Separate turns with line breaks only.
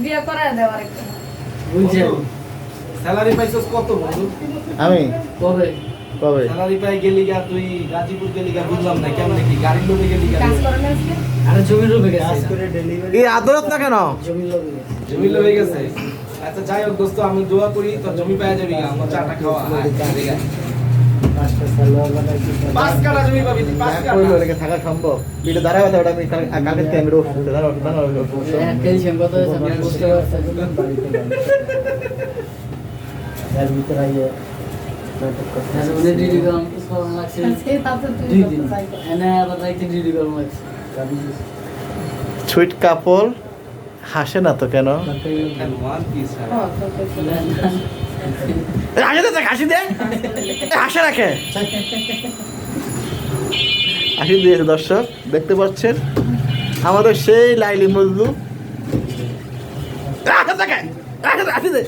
বিয়ে করায় দেওয়ার একটা
বুঝছেন
স্যালারি পাইছস কত বন্ধু?
আমি
কবে
কবে
স্যালারি পাই গেলি গা তুই গাজীপুর গেলি গা বুঝলাম না কেমন কি গাড়ির লোভে গেলি গা
কাজ করে না আজকে
আরে জমির রূপে গেছে
কাজ করে ডেলিভারি
এই আদরত না কেন
জমির লোভে গেছে
জমি লোভে গেছে। আচ্ছা যাই হোক দোস্ত আমি দোয়া করি তোর জমি পাওয়া যাবি গা আমার চাটা খাওয়া আয়, ঠিক আছে।
পাঁচটা সালোয়ার বানাইছি
5 কাঠা জমি পাবি তুই 5 কাঠা।
কইলো রেখে থাকা সম্ভব বিটা দাঁড়াবে ওটা আমি কালকে ক্যামেরা উঠতে দাঁড়াও
টেনশন কত হয়েছে আপনি বুঝতে পারছেন
বাড়িতে এর ভিতরে আইয়ে নাটক করতে
আচ্ছা উনি ডিউটি করলাম কিছু করার লাগছে
আজকে তাতে তুই
2 দিন এনে আবার রাইতে ডিউটি করলাম লাগছে
সুইট কাপল হাসে না তো কেন
And one piece, হ্যাঁ।
হাসি দে হাসি দে হাসে রাখে হাসি দিয়েছে দর্শক দেখতে পাচ্ছেন আমাদের সেই লাইলি মজলু হাসি দে